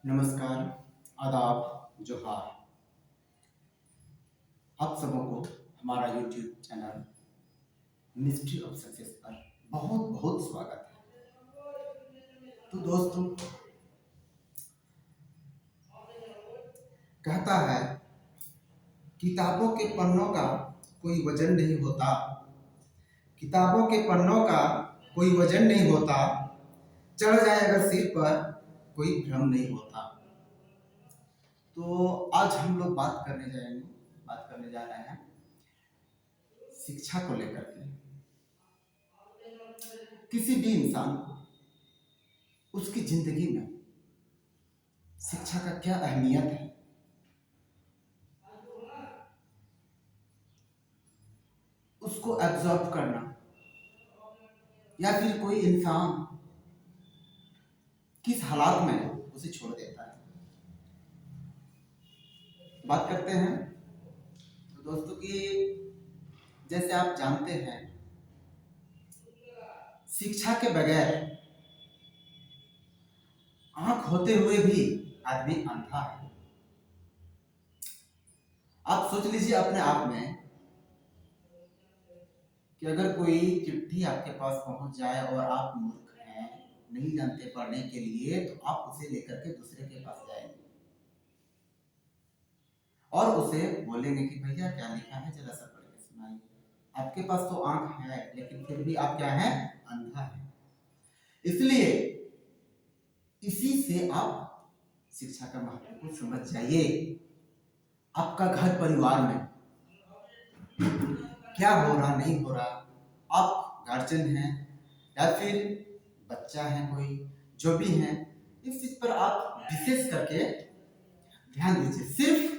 नमस्कार, आदाब, जोहार। आप सबों को हमारा YouTube channel mystery of success पर बहुत बहुत स्वागत है। तो दोस्तों, कहता है किताबों के पन्नों का कोई वजन नहीं होता। किताबों के पन्नों का कोई वजन नहीं होता। चढ़ जाए अगर सिर पर कोई भ्रम नहीं होता। तो आज हम लोग बात करने जा रहे हैं शिक्षा को लेकर के। किसी भी इंसान को उसकी जिंदगी में शिक्षा का क्या अहमियत है, उसको एब्जॉर्ब करना, या फिर कोई इंसान किस हालात में उसे छोड़ देता है। बात करते हैं तो दोस्तों की, जैसे आप जानते हैं, शिक्षा के बगैर आंख होते हुए भी आदमी अंधा है। आप सोच लीजिए अपने आप में कि अगर कोई चिट्ठी आपके पास पहुंच जाए और आप मूर्ख हैं, नहीं जानते पढ़ने के लिए, तो आप उसे लेकर के दूसरे के पास जाएंगे और उसे बोलेंगे कि भैया क्या लिखा है, जरा सा पढ़ के सुनाइए। आपके पास तो आंख है, लेकिन फिर भी आप क्या हैं, अंधा है। इसलिए इसी से आप शिक्षा का महत्व को समझ जाइए। आपका घर परिवार में क्या हो रहा नहीं हो रहा, आप गार्जियन हैं या फिर बच्चा है कोई, जो भी है, इस चीज पर आप विशेष करके ध्यान दीजिए। सिर्फ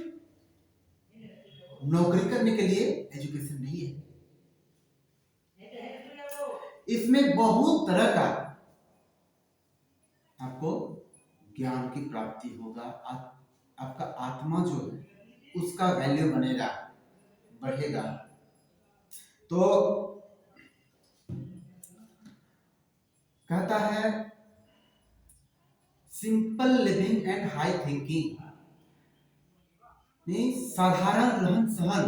नौकरी करने के लिए एजुकेशन नहीं है, इसमें बहुत तरह का आपको ज्ञान की प्राप्ति होगा। आपका आत्मा जो है उसका वैल्यू बनेगा, बढ़ेगा। तो कहता है simple living and high thinking, साधारण रहन सहन,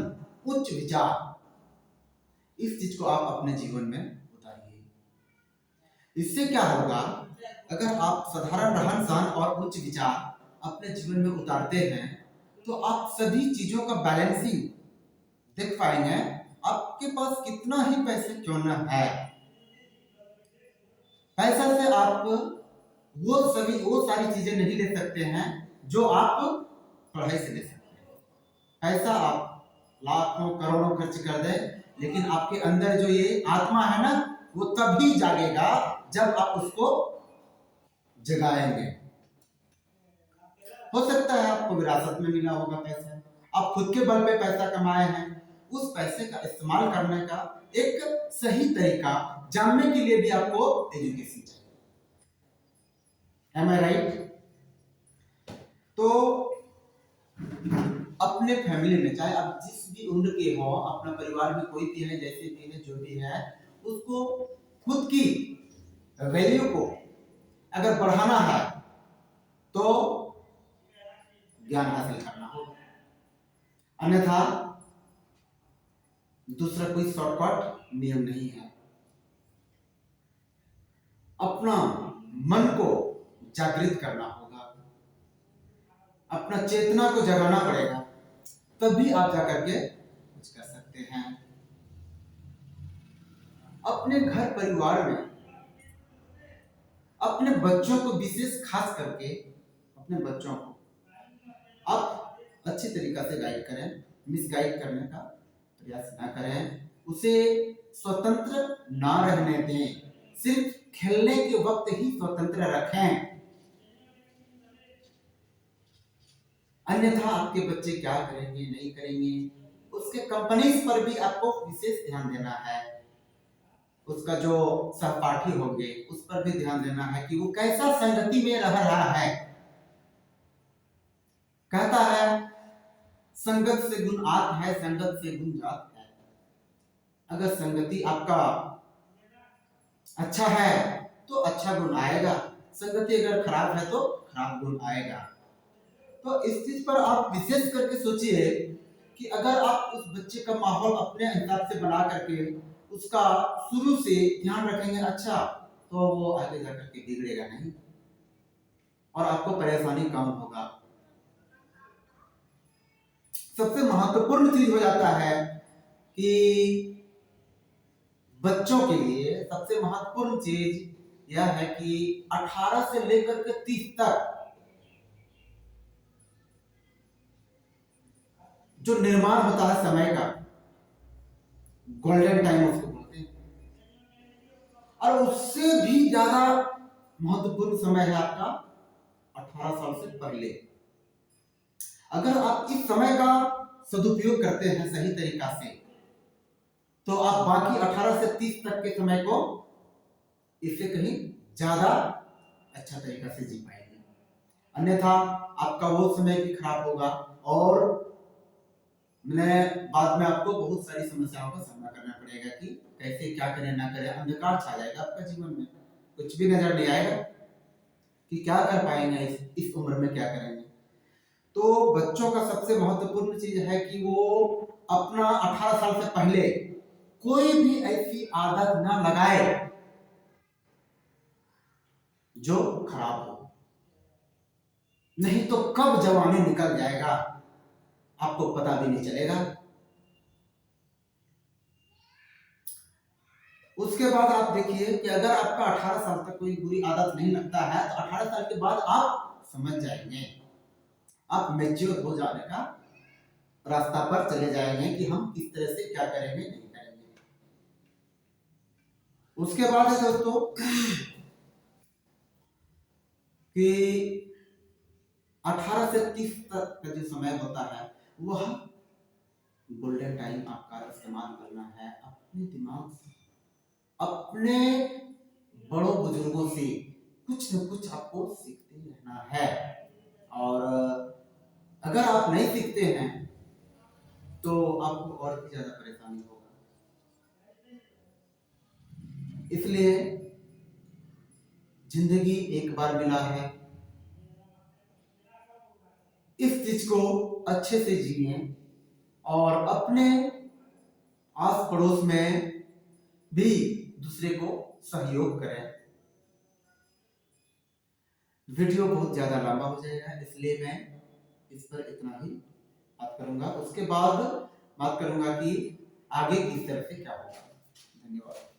उच्च विचार, इस चीज को आप अपने जीवन में उतारिए। इससे क्या होगा, अगर आप साधारण रहन सहन और उच्च विचार अपने जीवन में उतारते हैं तो आप सभी चीजों का बैलेंसिंग देख पाएंगे। आपके पास कितना ही पैसे क्यों न है, पैसा से आप वो सारी चीजें नहीं ले सकते हैं जो आप पढ़ाई से ले सकते हैं। पैसा आप लाखों करोड़ों खर्च कर दें, लेकिन आपके अंदर जो ये आत्मा है ना, वो तभी जागेगा जब आप उसको जगाएंगे। हो सकता है आपको विरासत में मिला होगा पैसा, आप खुद के बल पे पैसा कमाए हैं। उस पैसे का इस्तेमाल करने का एक सही तरीका जानने के लिए भी आपको एजुकेशन चाहिए। Am I right? तो अपने फैमिली में, चाहे आप जिस भी उम्र के हो, अपना परिवार में कोई भी है, जैसे भी है, जो भी है, उसको खुद की वैल्यू को अगर बढ़ाना है तो ज्ञान हासिल करना होगा, अन्यथा दूसरा कोई शॉर्टकट नियम नहीं है। अपना मन को जागृत करना होगा, अपना चेतना को जगाना पड़ेगा, तभी आप जाकर के कुछ कर सकते हैं। अपने घर परिवार में अपने बच्चों को विशेष खास करके अपने बच्चों को आप अच्छी तरीका से गाइड करें, मिसगाइड करने का प्रयास ना करें, उसे स्वतंत्र ना रहने दें, सिर्फ खेलने के वक्त ही स्वतंत्र रखें। अन्यथा आपके बच्चे क्या करेंगे नहीं करेंगे, उसके कंपनीज पर भी आपको विशेष ध्यान देना है। उसका जो सहपाठी होंगे उस पर भी ध्यान देना है कि वो कैसा संगति में रह रहा है। कहता है संगत से गुण आत है, संगत से गुण जात है। अगर संगति आपका अच्छा है तो अच्छा गुण आएगा, संगति अगर खराब है तो खराब गुण आएगा। तो इस चीज पर आप विशेष करके सोचिए कि अगर आप उस बच्चे का माहौल अपने हिसाब से बना करके उसका शुरू से ध्यान रखेंगे अच्छा, तो वो आगे जाकर के बिगड़ेगा नहीं और आपको परेशानी कम होगा। सबसे महत्वपूर्ण चीज हो जाता है कि बच्चों के लिए सबसे महत्वपूर्ण चीज यह है कि 18 से लेकर के 30 तक जो निर्माण होता है समय का, गोल्डन टाइम उसको बोलते हैं, और उससे भी ज्यादा महत्वपूर्ण समय है आपका 18 साल से पहले। अगर आप इस समय का सदुपयोग करते हैं सही तरीका से, तो आप बाकी 18 से 30 तक के समय को इससे कहीं ज्यादा अच्छा तरीका से जी पाएंगे। अन्यथा आपका वो समय भी खराब होगा और मैंने बाद में आपको बहुत सारी समस्याओं का सामना करना पड़ेगा कि कैसे क्या करें ना करें, अंधकार छा जाएगा आपका जीवन में, कुछ भी नजर नहीं आएगा कि क्या कर पाएंगे, इस उम्र में क्या करेंगे। तो बच्चों का सबसे महत्वपूर्ण चीज है कि वो अपना 18 साल से पहले कोई भी ऐसी आदत ना लगाए जो खराब हो, नहीं तो कब जवानी निकल जाएगा आपको पता भी नहीं चलेगा। उसके बाद आप देखिए कि अगर आपका 18 साल तक कोई बुरी आदत नहीं लगता है तो 18 साल के बाद आप समझ जाएंगे, आप मैच्योर हो जाने का रास्ता पर चले जाएंगे कि हम किस तरह से क्या करेंगे नहीं करेंगे। उसके बाद है दोस्तों कि 18 से 30 तक का जो समय होता है वह गोल्डन टाइम आपका इस्तेमाल करना है अपने दिमाग से, अपने बड़ों बुजुर्गों से कुछ न कुछ आपको सीखते रहना है। और अगर आप नहीं सीखते हैं तो आपको और भी ज्यादा परेशानी होगा। इसलिए जिंदगी एक बार मिला है, इस चीज को अच्छे से जिए और अपने आस पड़ोस में भी दूसरे को सहयोग करें। वीडियो बहुत ज्यादा लंबा हो जाएगा इसलिए मैं इस पर इतना ही बात करूंगा, उसके बाद बात करूंगा कि आगे किस तरह से क्या होगा। धन्यवाद।